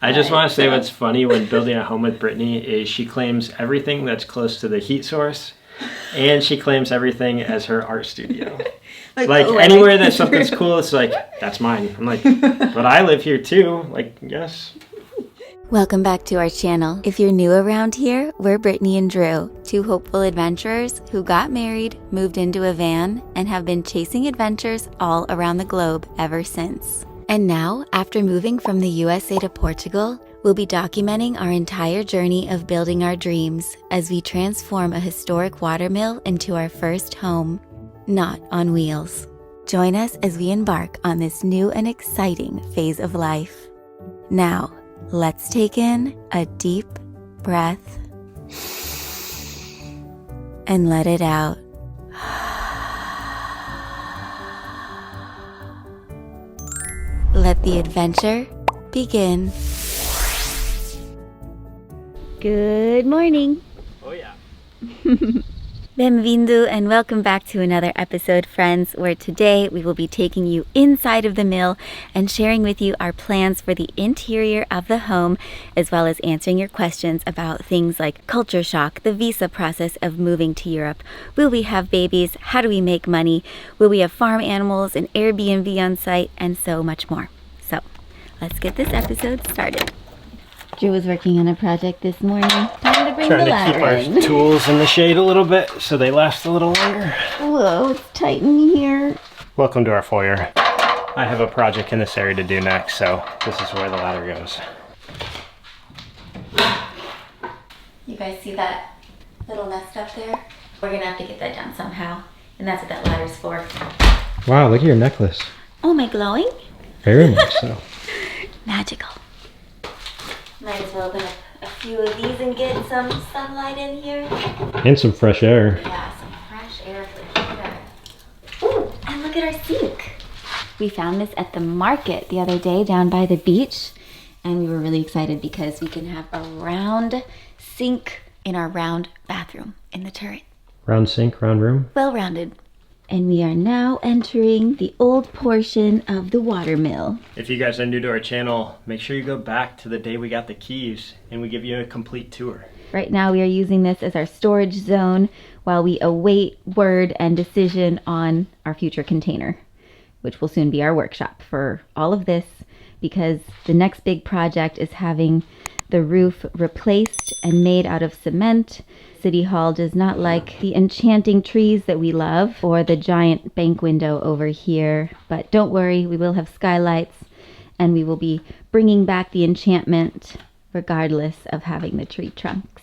I just want to say what's funny when building a home with Brittany is she claims everything that's close to the heat source, and she claims everything as her art studio. Like anywhere that something's cool, it's like, that's mine. I'm like, but I live here too. Like, yes. Welcome back to our channel. If you're new around here, we're Brittany and Drew, two hopeful adventurers who got married, moved into a van, and have been chasing adventures all around the globe ever since. And now, after moving from the USA to Portugal, we'll be documenting our entire journey of building our dreams as we transform a historic watermill into our first home, not on wheels. Join us as we embark on this new and exciting phase of life. Now, let's take in a deep breath and let it out. Let the adventure begin. Good morning. Oh yeah. Bem-vindo and welcome back to another episode, friends, where today we will be taking you inside of the mill and sharing with you our plans for the interior of the home, as well as answering your questions about things like culture shock, the visa process of moving to Europe. Will we have babies? How do we make money? Will we have farm animals, an Airbnb on site, and so much more. So let's get this episode started. Drew was working on a project this morning. Time to bring the ladder in. Trying to keep our tools in the shade a little bit so they last a little longer. Whoa, it's tight in here. Welcome to our foyer. I have a project in this area to do next, so this is where the ladder goes. You guys see that little nest up there? We're gonna have to get that done somehow. And that's what that ladder's for. Wow, look at your necklace. Oh, am I glowing? Very much so. Magical. Might as well open up a few of these and get some sunlight in here. And some fresh air. Yeah, some fresh air for sure. Ooh, and look at our sink. We found this at the market the other day down by the beach, and we were really excited because we can have a round sink in our round bathroom in the turret. Round sink, round room. Well-rounded. And we are now entering the old portion of the watermill. If you guys are new to our channel, make sure you go back to the day we got the keys and we give you a complete tour. Right now we are using this as our storage zone while we await word and decision on our future container, which will soon be our workshop for all of this, because the next big project is having the roof replaced and made out of cement. City Hall does not like the enchanting trees that we love or the giant bank window over here, but don't worry, we will have skylights and we will be bringing back the enchantment regardless of having the tree trunks.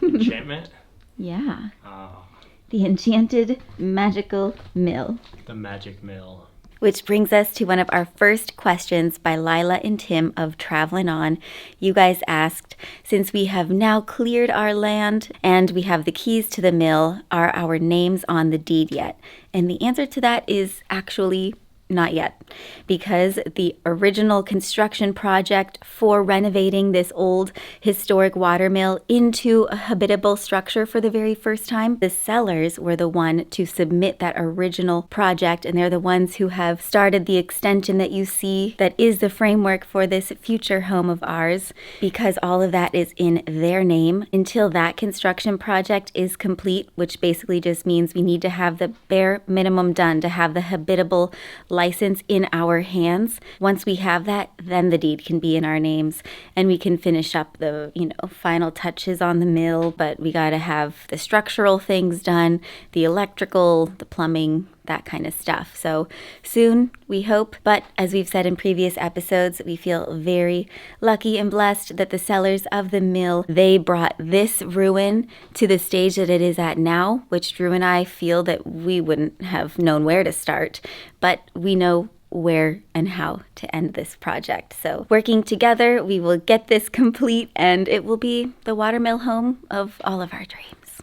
Enchantment? Yeah. Oh. The enchanted magical mill. The magic mill. Which brings us to one of our first questions by Lila and Tim of Travelin' On. You guys asked, since we have now cleared our land and we have the keys to the mill, are our names on the deed yet? And the answer to that is actually not yet, because the original construction project for renovating this old historic watermill into a habitable structure for the very first time, the sellers were the one to submit that original project, and they're the ones who have started the extension that you see that is the framework for this future home of ours, because all of that is in their name. Until that construction project is complete, which basically just means we need to have the bare minimum done to have the habitable license in our hands. Once we have that, then the deed can be in our names and we can finish up the, final touches on the mill, but we got to have the structural things done, the electrical, the plumbing, that kind of stuff. So soon, we hope. But as we've said in previous episodes, we feel very lucky and blessed that the sellers of the mill, they brought this ruin to the stage that it is at now, which Drew and I feel that we wouldn't have known where to start, but we know where and how to end this project. So working together, we will get this complete and it will be the watermill home of all of our dreams.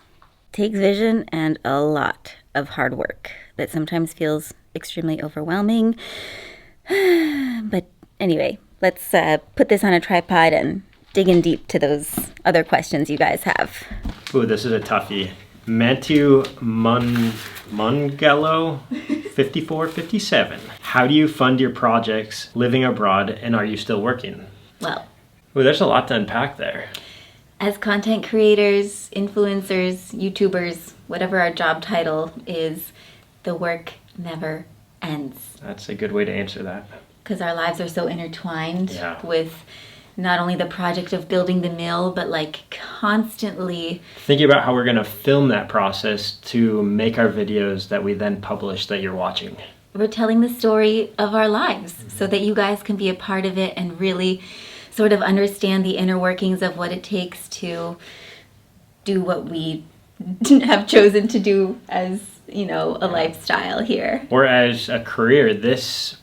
Takes vision and a lot of hard work that sometimes feels extremely overwhelming. But anyway, let's put this on a tripod and dig in deep to those other questions you guys have. Ooh, this is a toughie. Mantu Mungello 5457. How do you fund your projects living abroad, and are you still working? Well, Well, there's a lot to unpack there. As content creators, influencers, YouTubers, whatever our job title is, the work never ends. That's a good way to answer that. Because our lives are so intertwined with not only the project of building the mill, but like constantly thinking about how we're going to film that process to make our videos that we then publish that you're watching. We're telling the story of our lives so that you guys can be a part of it and really sort of understand the inner workings of what it takes to do what we have chosen to do as, you know, a lifestyle here. Or as a career.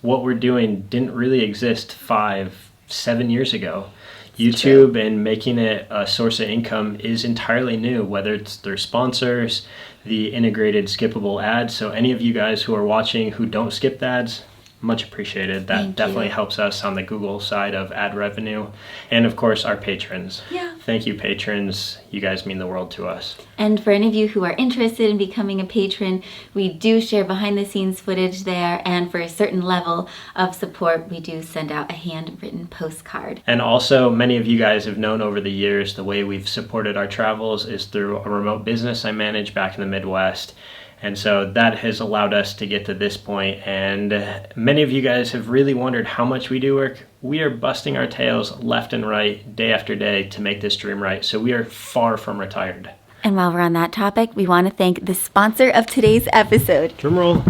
What we're doing didn't really exist 5-7 years ago. YouTube and making it a source of income is entirely new, whether it's through sponsors, the integrated skippable ads. So any of you guys who are watching who don't skip the ads, much appreciated. That definitely helps us on the Google side of ad revenue. And of course, our patrons. Yeah. Thank you, patrons. You guys mean the world to us. And for any of you who are interested in becoming a patron, we do share behind the scenes footage there. And for a certain level of support, we do send out a handwritten postcard. And also, many of you guys have known over the years the way we've supported our travels is through a remote business I manage back in the Midwest. And so that has allowed us to get to this point. And many of you guys have really wondered how much we do work. We are busting our tails left and right, day after day, to make this dream right. So we are far from retired. And while we're on that topic, we want to thank the sponsor of today's episode. Drum roll.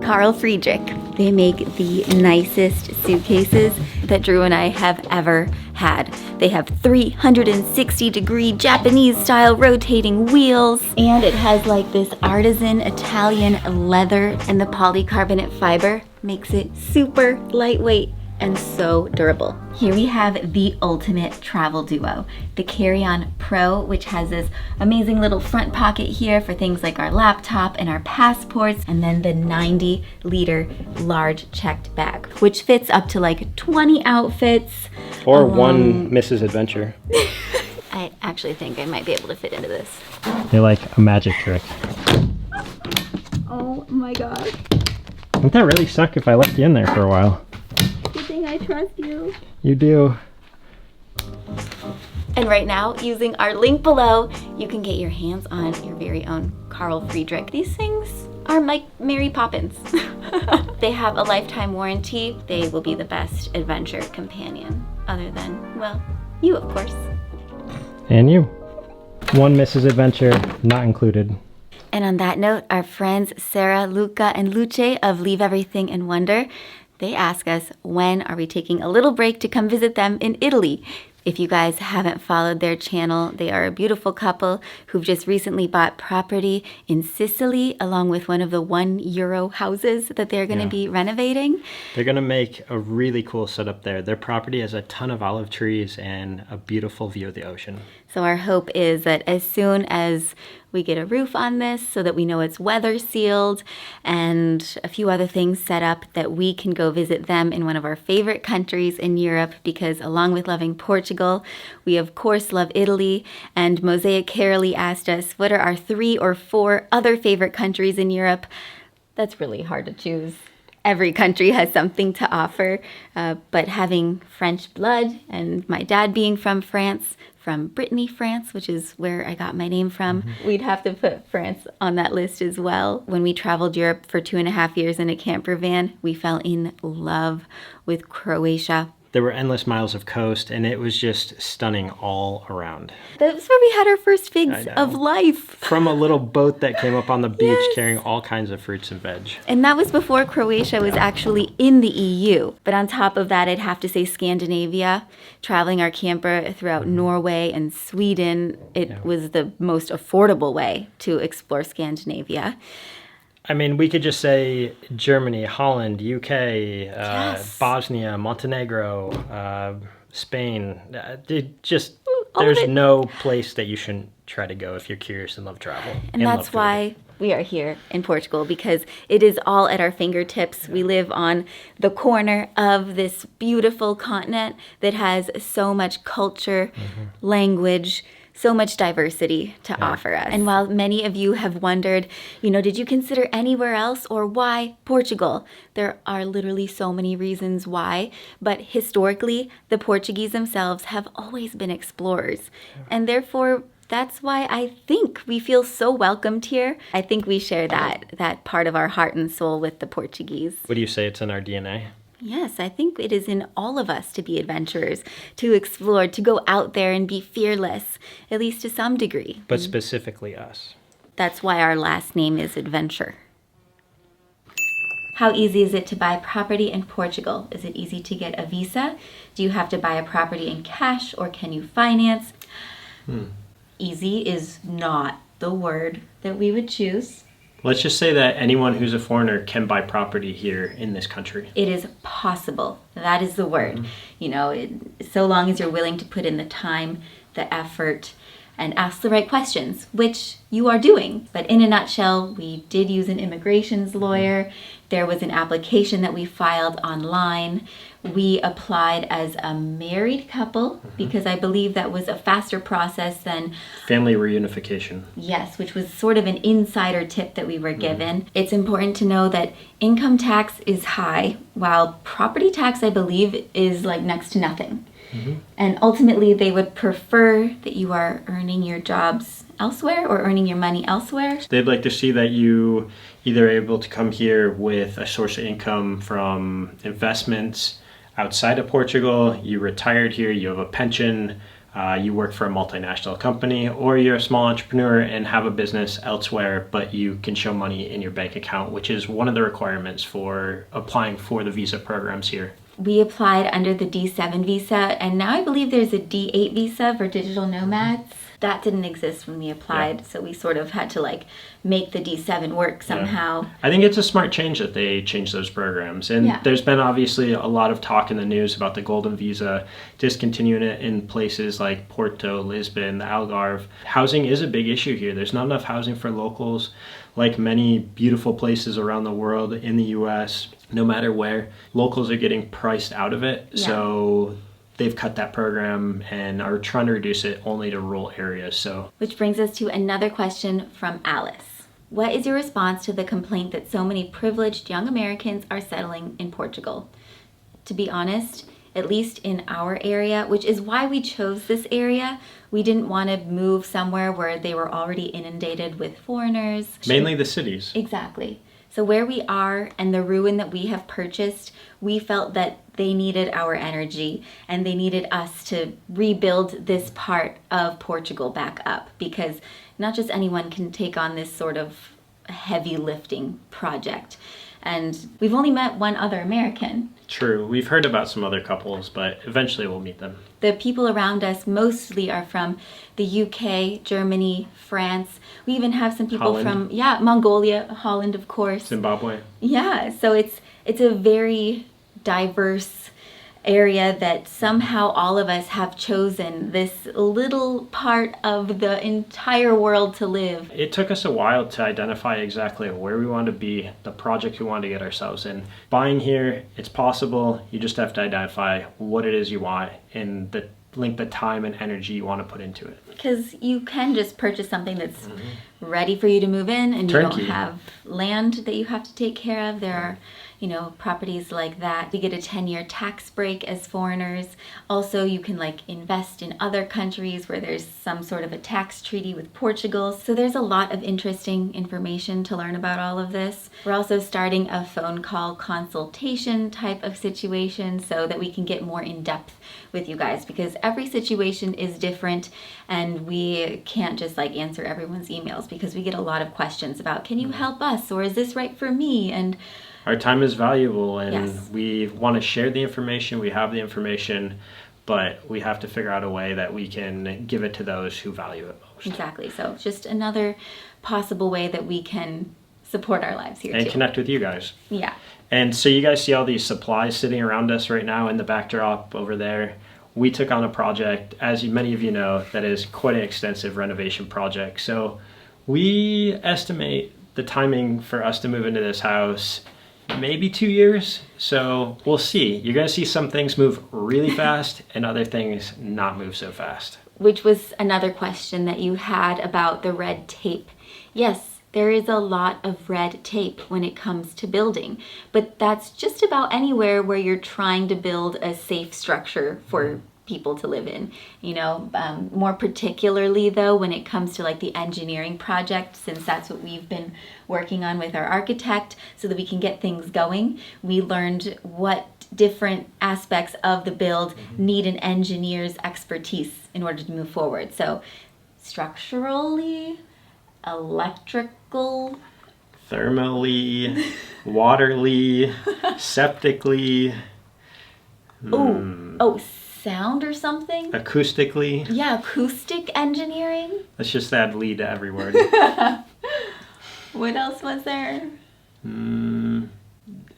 Carl Friedrich. They make the nicest suitcases that Drew and I have ever had. They have 360-degree Japanese-style rotating wheels, and it has like this artisan Italian leather, and the polycarbonate fiber makes it super lightweight and so durable. Here we have the ultimate travel duo, the Carry-On Pro, which has this amazing little front pocket here for things like our laptop and our passports, and then the 90-liter large checked bag, which fits up to like 20 outfits. Or one Mrs. Adventure. I actually think I might be able to fit into this. You're like a magic trick. Oh my god. Wouldn't that really suck if I left you in there for a while? Good thing I trust you. You do. And right now, using our link below, you can get your hands on your very own Carl Friedrich. These things are like Mary Poppins. They have a lifetime warranty. They will be the best adventure companion, other than, well, you, of course. And you. One Mrs. Adventure not included. And on that note, our friends Sarah, Luca, and Luce of Leave Everything and Wonder, they ask us, when are we taking a little break to come visit them in Italy? If you guys haven't followed their channel, they are a beautiful couple who've just recently bought property in Sicily, along with one of the €1 houses that they're going to be renovating. They're going to make a really cool setup there. Their property has a ton of olive trees and a beautiful view of the ocean. So our hope is that as soon as we get a roof on this so that we know it's weather sealed and a few other things set up, that we can go visit them in one of our favorite countries in Europe, because along with loving Portugal, we of course love Italy. And Mosaic Carolee asked us, what are our 3 or 4 other favorite countries in Europe? That's really hard to choose. Every country has something to offer, but having French blood and my dad being from France, from Brittany, France, which is where I got my name from, we'd have to put France on that list as well. When we traveled Europe for 2.5 years in a camper van, we fell in love with Croatia. There were endless miles of coast, and it was just stunning all around. That's where we had our first figs of life. From a little boat that came up on the beach carrying all kinds of fruits and veg. And that was before Croatia was actually in the EU. But on top of that, I'd have to say Scandinavia. Traveling our camper throughout Norway and Sweden, it was the most affordable way to explore Scandinavia. I mean, we could just say Germany, Holland, UK, Bosnia, Montenegro, Spain. There's no place that you shouldn't try to go if you're curious and love travel. And that's why we are here in Portugal, because it is all at our fingertips. We live on the corner of this beautiful continent that has so much culture, language, so much diversity to offer us. And while many of you have wondered, did you consider anywhere else or why Portugal? There are literally so many reasons why, but historically, the Portuguese themselves have always been explorers. And therefore, that's why I think we feel so welcomed here. I think we share that part of our heart and soul with the Portuguese. Would you say it's in our DNA? Yes, I think it is in all of us to be adventurers, to explore, to go out there and be fearless, at least to some degree. But specifically us. That's why our last name is Adventure. How easy is it to buy property in Portugal? Is it easy to get a visa? Do you have to buy a property in cash or can you finance? Easy is not the word that we would choose. Let's just say that anyone who's a foreigner can buy property here in this country. It is possible. That is the word. So long as you're willing to put in the time, the effort, and ask the right questions, which you are doing. But in a nutshell, we did use an immigrations lawyer. There was an application that we filed online. We applied as a married couple because I believe that was a faster process than family reunification. Yes, which was sort of an insider tip that we were given. It's important to know that income tax is high, while property tax, I believe, is like next to nothing. And ultimately, they would prefer that you are earning your jobs elsewhere or earning your money elsewhere. They'd like to see that you either are able to come here with a source of income from investments outside of Portugal, you retired here, you have a pension, you work for a multinational company, or you're a small entrepreneur and have a business elsewhere, but you can show money in your bank account, which is one of the requirements for applying for the visa programs here. We applied under the D7 visa, and now I believe there's a D8 visa for digital nomads. That didn't exist when we applied, so we sort of had to make the D7 work somehow. I think it's a smart change that they changed those programs. And there's been obviously a lot of talk in the news about the golden visa, discontinuing it in places like Porto, Lisbon, the Algarve. Housing is a big issue here. There's not enough housing for locals. Like many beautiful places around the world, in the US, no matter where, locals are getting priced out of it. So they've cut that program and are trying to reduce it only to rural areas. Which brings us to another question from Alice. What is your response to the complaint that so many privileged young Americans are settling in Portugal? To be honest, at least in our area, which is why we chose this area, we didn't want to move somewhere where they were already inundated with foreigners. Mainly the cities. Exactly. So where we are and the ruin that we have purchased, we felt that they needed our energy and they needed us to rebuild this part of Portugal back up, because not just anyone can take on this sort of heavy lifting project. And we've only met one other American. True. We've heard about some other couples, but eventually we'll meet them. The people around us mostly are from the UK, Germany, France. We even have some people Holland. from, Mongolia, Holland, of course. Zimbabwe. Yeah, so it's a very diverse area that somehow all of us have chosen this little part of the entire world to live. It took us a while to identify exactly where we want to be, the project we want to get ourselves in. Buying here, it's possible. You just have to identify what it is you want and link the time and energy you want to put into it. Because you can just purchase something that's ready for you to move in, and Turnkey. You don't have land that you have to take care of. There are properties like that. We get a 10-year tax break as foreigners. Also, you can invest in other countries where there's some sort of a tax treaty with Portugal. So there's a lot of interesting information to learn about all of this. We're also starting a phone call consultation type of situation so that we can get more in depth with you guys, because every situation is different and we can't just answer everyone's emails, because we get a lot of questions about, can you help us, or is this right for me? And our time is valuable, and we want to share the information. We have the information, but we have to figure out a way that we can give it to those who value it most. Exactly. So just another possible way that we can support our lives here and too. Connect with you guys. Yeah. And so you guys see all these supplies sitting around us right now in the backdrop over there. We took on a project, as many of you know, that is quite an extensive renovation project. So we estimate the timing for us to move into this house maybe 2 years. So we'll see. You're going to see some things move really fast and other things not move so fast. which was another question that you had about the red tape. Yes, there is a lot of red tape when it comes to building, but that's just about anywhere where you're trying to build a safe structure for people to live in. More particularly though, when it comes to like the engineering project, since that's what we've been working on with our architect so that we can get things going, we learned what different aspects of the build need an engineer's expertise in order to move forward. So structurally, electrical, thermally, waterly, septically. Sound or something? Acoustically. Yeah, acoustic engineering. Let's just add "ly" to every word. What else was there?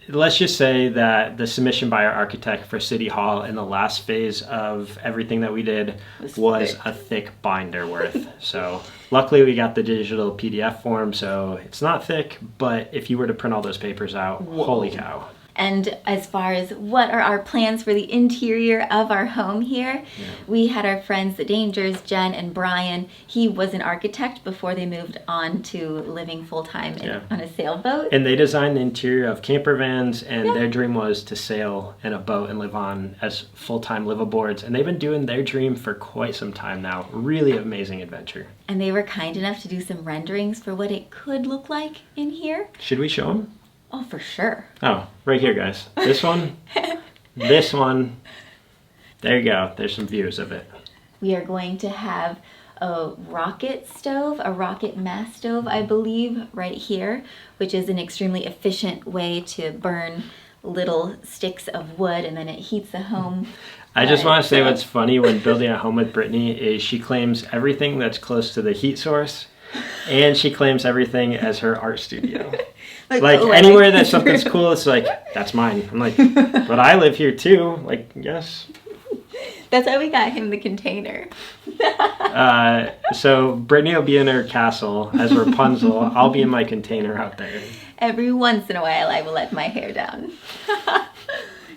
Let's just say that the submission by our architect for City Hall in the last phase of everything that we did was a thick binder worth. So luckily we got the digital PDF form, so it's not thick, but if you were to print all those papers out, holy cow. And as far as what are our plans for the interior of our home here, we had our friends, the Dangers, Jen and Brian. He was an architect before they moved on to living full-time on a sailboat. And they designed the interior of camper vans, and their dream was to sail in a boat and live on as full-time liveaboards. And they've been doing their dream for quite some time now. Really amazing adventure. And they were kind enough to do some renderings for what it could look like in here. Should we show them? Oh, for sure. Oh, right here, guys. This one, this one. There you go. There's some views of it. We are going to have a rocket stove, a rocket mass stove, I believe, right here, which is an extremely efficient way to burn little sticks of wood, and then it heats the home. I just want to say what's funny when building a home with Brittany is she claims everything that's close to the heat source, and she claims everything as her art studio. Like anywhere that something's cool, it's like, that's mine. I'm like, but I live here too. Like, yes. That's why we got him the container. So Brittany will be in her castle as Rapunzel. I'll be in my container out there. Every once in a while, I will let my hair down.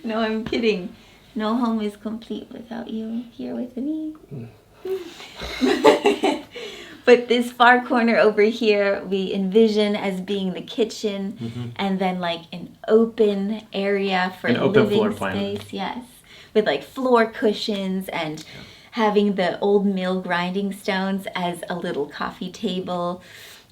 No, I'm kidding. No home is complete without you here with me. But this far corner over here, we envision as being the kitchen, and then like an open area for living space. Yes, with like floor cushions and having the old mill grinding stones as a little coffee table.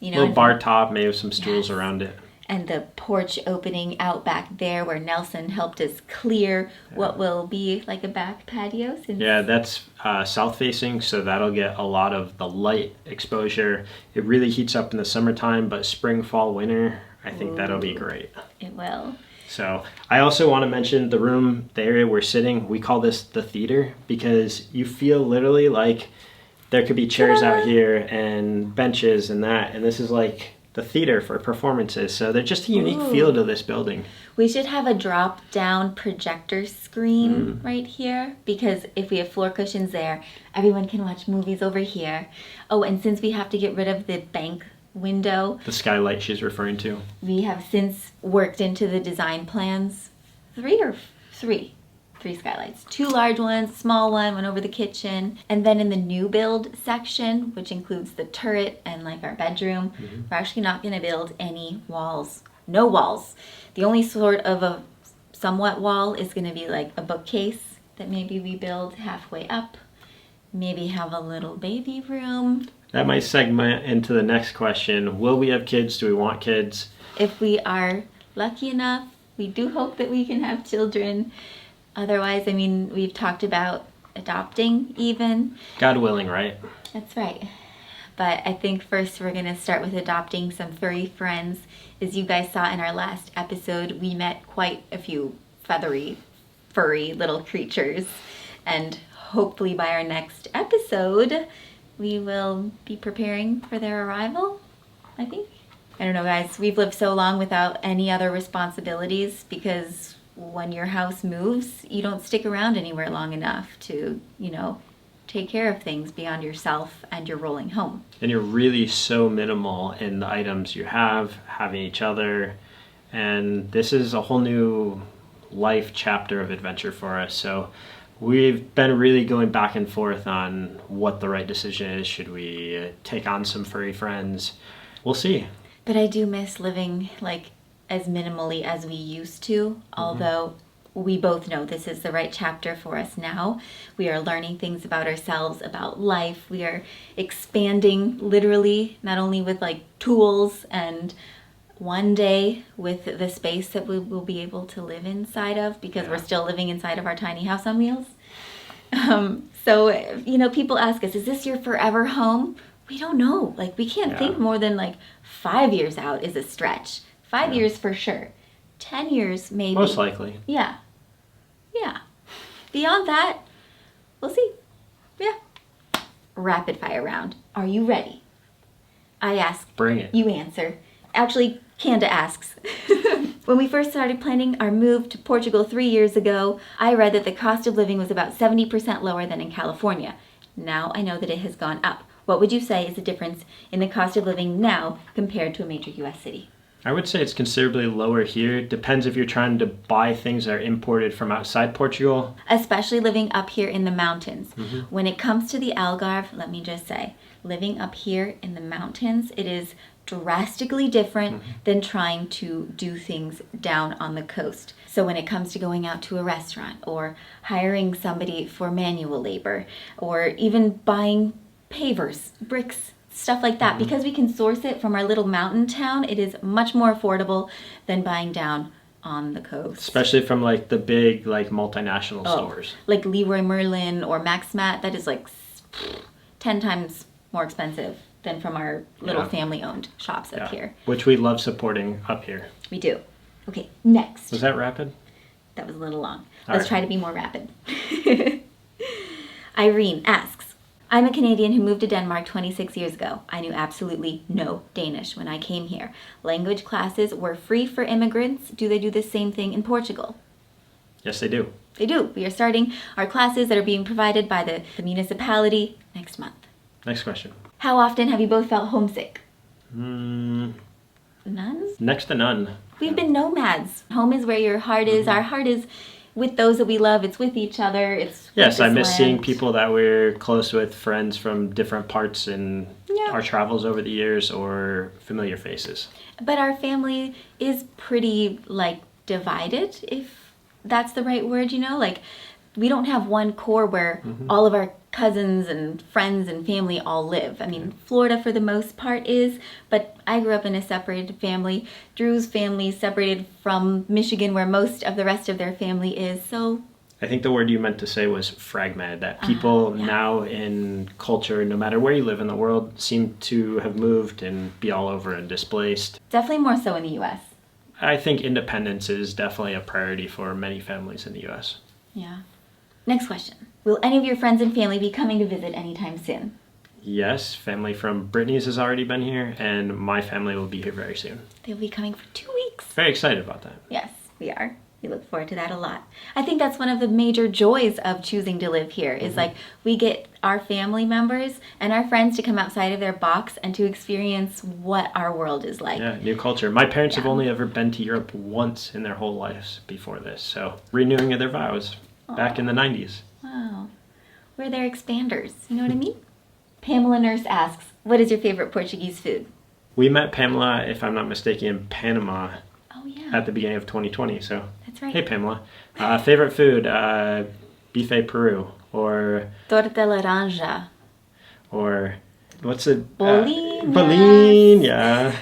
Little bar top, maybe with some stools around it. And the porch opening out back there where Nelson helped us clear what will be like a back patio. That's south facing, so that'll get a lot of the light exposure. It really heats up in the summertime, but spring, fall, winter, I think that'll be great. It will. So I also want to mention the area we're sitting, we call this the theater, because you feel literally like there could be chairs out here and benches and that, and this is like the theater for performances, so they're just a unique feel to this building. We should have a drop-down projector screen right here, because if we have floor cushions there, everyone can watch movies over here. Oh, and since we have to get rid of the bank window, the skylight she's referring to, we have since worked into the design plans three skylights. 2 large ones, small one over the kitchen. And then in the new build section, which includes the turret and like our bedroom, we're actually not going to build any walls. No walls. The only sort of a somewhat wall is going to be like a bookcase that maybe we build halfway up. Maybe have a little baby room. That might segment into the next question. Will we have kids? Do we want kids? If we are lucky enough, we do hope that we can have children. Otherwise, I mean, we've talked about adopting even. God willing, right? That's right. But I think first we're going to start with adopting some furry friends. As you guys saw in our last episode, we met quite a few feathery, furry little creatures. And hopefully by our next episode, we will be preparing for their arrival, I think. I don't know, guys. We've lived so long without any other responsibilities because when your house moves, you don't stick around anywhere long enough to, take care of things beyond yourself and your rolling home. And you're really so minimal in the items you have, having each other. And this is a whole new life chapter of adventure for us. So We've been really going back and forth on what the right decision is. Should we take on some furry friends? We'll see. But I do miss living like as minimally as we used to, although we both know this is the right chapter for us now. We are learning things about ourselves, about life. We are expanding literally, not only with like tools and one day with the space that we will be able to live inside of, because we're still living inside of our tiny house on wheels. So, you know, people ask us, is this your forever home? We don't know. Like, we can't think more than like 5 years out is a stretch. 5 years for sure. 10 years maybe. Most likely. Yeah. Beyond that, we'll see. Yeah. Rapid fire round. Are you ready? I ask. Bring it. You answer. Actually, Kanda asks. When we first started planning our move to Portugal 3 years ago, I read that the cost of living was about 70% lower than in California. Now I know that it has gone up. What would you say is the difference in the cost of living now compared to a major U.S. city? I would say it's considerably lower here. It depends if you're trying to buy things that are imported from outside Portugal. Especially living up here in the mountains. When it comes to the Algarve, let me just say, living up here in the mountains, it is drastically different than trying to do things down on the coast. So when it comes to going out to a restaurant or hiring somebody for manual labor or even buying pavers, bricks, stuff like that, because we can source it from our little mountain town, it is much more affordable than buying down on the coast. Especially from like the big like multinational stores. Like Leroy Merlin or Maxmat, that is like 10 times more expensive than from our little family-owned shops up here. Which we love supporting up here. We do. Okay, next. Was that rapid? That was a little long. All Let's try to be more rapid. Irene asks, I'm a Canadian who moved to Denmark 26 years ago. I knew absolutely no Danish when I came here. Language classes were free for immigrants. Do they do the same thing in Portugal? Yes, they do. They do. We are starting our classes that are being provided by the municipality next month. Next question. How often have you both felt homesick? None? Next to none. We've been nomads. Home is where your heart is. Our heart is with those that we love. It's with each other. It's Yes, with I miss this seeing land. people that we're close with, friends from different parts in our travels over the years, or familiar faces. But our family is pretty, like, divided, if that's the right word, you know? Like, we don't have one core where all of our cousins and friends and family all live. I mean, Florida for the most part is, but I grew up in a separated family. Drew's family separated from Michigan, where most of the rest of their family is, so... I think the word you meant to say was fragmented, that people now in culture, no matter where you live in the world, seem to have moved and be all over and displaced. Definitely more so in the U.S. I think independence is definitely a priority for many families in the U.S. Yeah. Next question. Will any of your friends and family be coming to visit anytime soon? Yes, family from Brittany's has already been here, and my family will be here very soon. They'll be coming for 2 weeks. Very excited about that. Yes, we are. We look forward to that a lot. I think that's one of the major joys of choosing to live here is like we get our family members and our friends to come outside of their box and to experience what our world is like. Yeah, new culture. My parents have only ever been to Europe once in their whole lives before this, so renewing of their vows back in the 90s. Wow. We're their expanders. You know what I mean? Pamela Nurse asks, what is your favorite Portuguese food? We met Pamela, if I'm not mistaken, in Panama at the beginning of 2020, so... That's right. Hey, Pamela. Favorite food, bife Peru, or... Torta laranja. Or, what's it? Bolinhas. Bolinhas, yeah.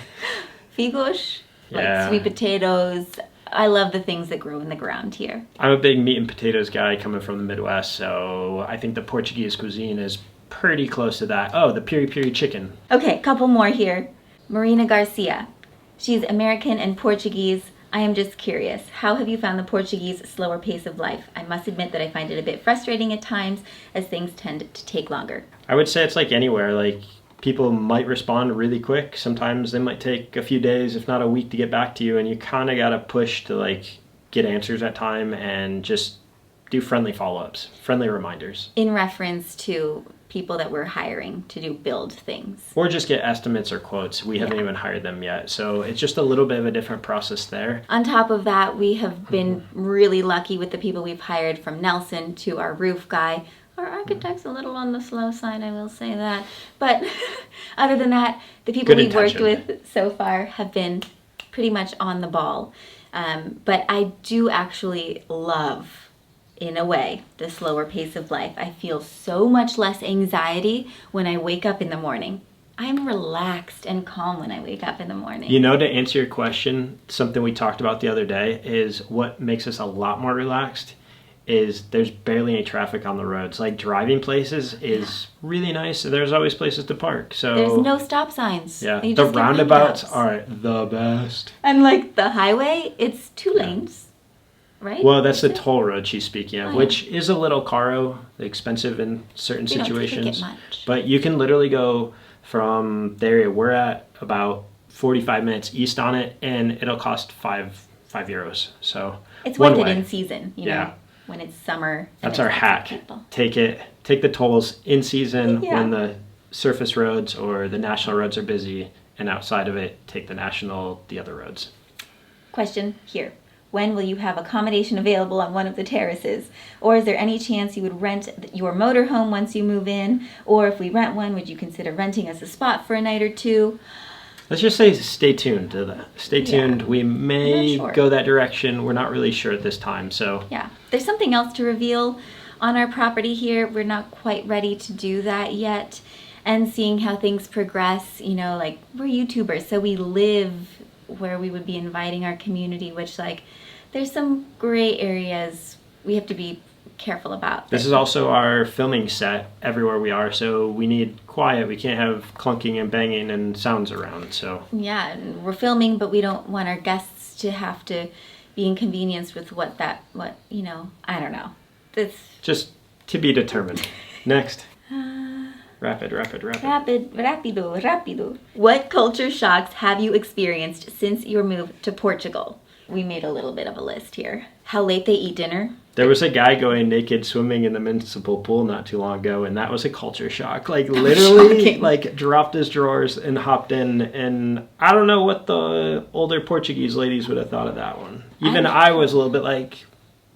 Figos, Yeah. like sweet potatoes. I love the things that grow in the ground here. I'm a big meat and potatoes guy coming from the Midwest, so I think the Portuguese cuisine is pretty close to that. Oh, the piri-piri chicken. Okay, couple more here. Marina Garcia. She's American and Portuguese. I am just curious, how have you found the Portuguese slower pace of life? I must admit that I find it a bit frustrating at times as things tend to take longer. I would say it's like anywhere. Like, people might respond really quick. Sometimes they might take a few days, if not a week, to get back to you, and you kind of got to push to like get answers at time and just do friendly follow-ups, friendly reminders. In reference to people that we're hiring to do build things. Or just get estimates or quotes. We haven't even hired them yet. So it's just a little bit of a different process there. On top of that, we have been really lucky with the people we've hired, from Nelson to our roof guy. Our architect's a little on the slow side, I will say that. But other than that, the people we've worked with so far have been pretty much on the ball. But I do actually love, in a way, the slower pace of life. I feel so much less anxiety when I wake up in the morning. I'm relaxed and calm when I wake up in the morning. You know, to answer your question, something we talked about the other day is what makes us a lot more relaxed is there's barely any traffic on the roads. Like, driving places is really nice. There's always places to park. So there's no stop signs. Yeah, the roundabouts are the best. And like the highway, it's 2 lanes, right? Well, that's the toll road she's speaking of, which is a little caro, expensive in certain situations. Don't take it much. But you can literally go from the area we're at about 45 minutes east on it, and it'll cost five euros. So it's worth it in season, you know. When it's summer. That's our hack. Take the tolls in season when the surface roads or the national roads are busy, and outside of it, take the other roads. Question here. When will you have accommodation available on one of the terraces? Or is there any chance you would rent your motorhome once you move in? Or if we rent one, would you consider renting as a spot for a night or two? Let's just say stay tuned to that. Stay tuned. We may go that direction. We're not really sure at this time. So yeah, there's something else to reveal on our property here. We're not quite ready to do that yet. And seeing how things progress, you know, like, we're YouTubers, so we live where we would be inviting our community, which, like, there's some gray areas we have to be careful about. This is also our filming set everywhere we are, so we need quiet. We can't have clunking and banging and sounds around. So yeah, and we're filming, but we don't want our guests to have to be inconvenienced with what you know, I don't know. That's just to be determined. Next. Rapido. What culture shocks have you experienced since your move to Portugal? We made a little bit of a list here. How late they eat dinner. There was a guy going naked swimming in the municipal pool not too long ago, and that was a culture shock. Like, literally, like, dropped his drawers and hopped in, and I don't know what the older Portuguese ladies would have thought of that one. Even I was a little bit like,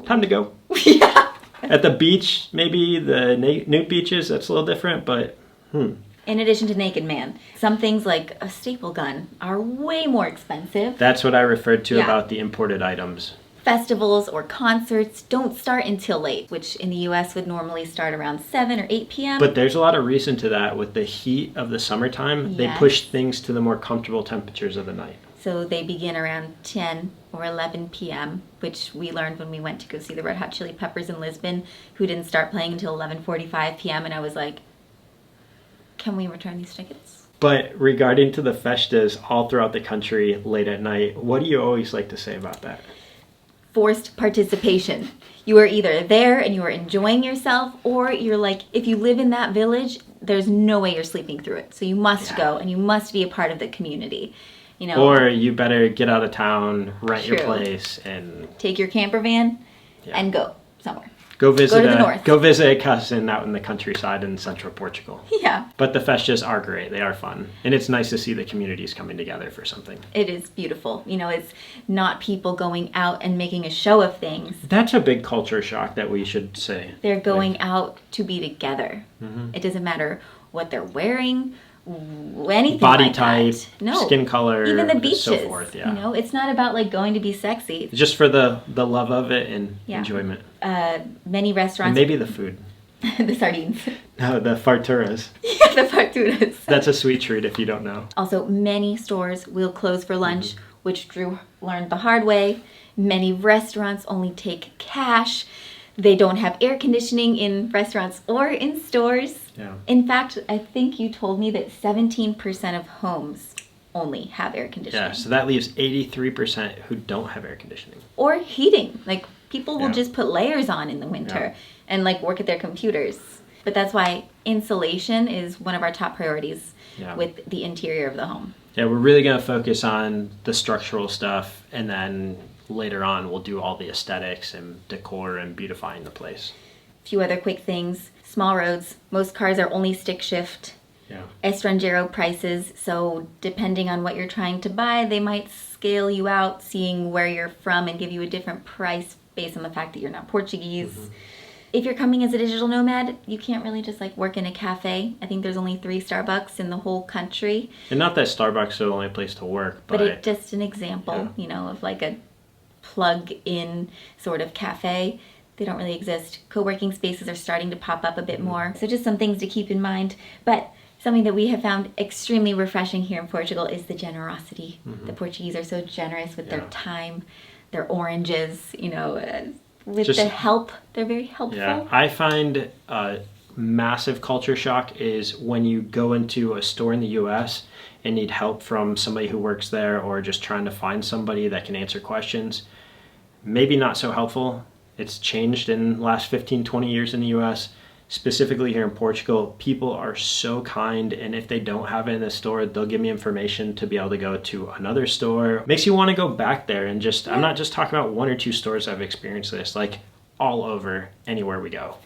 time to go. Yeah. At the beach, maybe the nude beaches, that's a little different, but In addition to naked man, some things like a staple gun are way more expensive. That's what I referred to about the imported items. Festivals or concerts don't start until late, which in the U.S. would normally start around 7 or 8 p.m. But there's a lot of reason to that. With the heat of the summertime, they push things to the more comfortable temperatures of the night. So they begin around 10 or 11 p.m., which we learned when we went to go see the Red Hot Chili Peppers in Lisbon, who didn't start playing until 11:45 p.m., and I was like, can we return these tickets? But regarding to the festas all throughout the country late at night, what do you always like to say about that? Forced participation. You are either there and you are enjoying yourself, or you're like, if you live in that village, there's no way you're sleeping through it. So you must go and you must be a part of the community. You know, or you better get out of town, rent your place, and take your camper van and go somewhere. Go visit to the north. Go visit a cousin out in the countryside in central Portugal. Yeah. But the festas are great. They are fun. And it's nice to see the communities coming together for something. It is beautiful. You know, it's not people going out and making a show of things. That's a big culture shock that we should say. They're going out to be together. Mm-hmm. It doesn't matter what they're wearing, anything body like type, that. skin color, even the beaches, so forth. Yeah. You know, it's not about like going to be sexy. Just for the love of it and enjoyment. Many restaurants. And maybe the food. The sardines. No, the farturas. Yeah, the farturas. That's a sweet treat if you don't know. Also, many stores will close for lunch, which Drew learned the hard way. Many restaurants only take cash. They don't have air conditioning in restaurants or in stores. Yeah. In fact, I think you told me that 17% of homes only have air conditioning. Yeah, so that leaves 83% who don't have air conditioning. Or heating. Like, people will just put layers on in the winter and, like, work at their computers. But that's why insulation is one of our top priorities with the interior of the home. Yeah, we're really going to focus on the structural stuff and then later on we'll do all the aesthetics and decor and beautifying the place. A few other quick things. Small roads. Most cars are only stick shift. Yeah. Estrangero prices, so depending on what you're trying to buy, they might scale you out, seeing where you're from, and give you a different price based on the fact that you're not Portuguese. Mm-hmm. If you're coming as a digital nomad, you can't really just like work in a cafe. I think there's only 3 Starbucks in the whole country. And not that Starbucks is the only place to work, but it's just an example, you know, of like a plug-in sort of cafe. They don't really exist. Co-working spaces are starting to pop up a bit more. So just some things to keep in mind. But something that we have found extremely refreshing here in Portugal is the generosity. Mm-hmm. The Portuguese are so generous with their time, their oranges, you know, with the help. They're very helpful. Yeah, I find a massive culture shock is when you go into a store in the US and need help from somebody who works there, or just trying to find somebody that can answer questions. Maybe not so helpful. It's changed in the last 15, 20 years in the US. Specifically here in Portugal, people are so kind, and if they don't have it in the store, they'll give me information to be able to go to another store. Makes you want to go back there, and just, I'm not just talking about 1 or 2 stores I've experienced this, like all over, anywhere we go.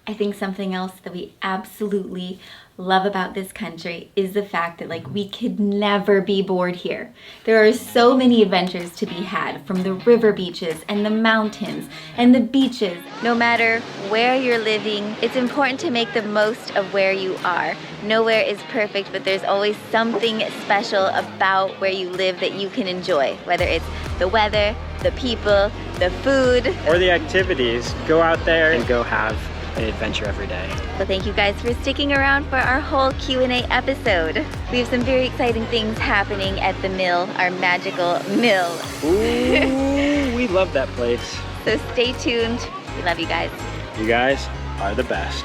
I think something else that we absolutely love about this country is the fact that like we could never be bored here. There are so many adventures to be had, from the river beaches and the mountains and the beaches. No matter where you're living, it's important to make the most of where you are. Nowhere is perfect, but there's always something special about where you live that you can enjoy, whether it's the weather, the people, the food, or the activities. Go out there and go have an adventure every day. Well, thank you guys for sticking around for our whole Q&A episode. We have some very exciting things happening at the mill, our magical mill. Ooh, we love that place. So stay tuned. We love you guys. You guys are the best.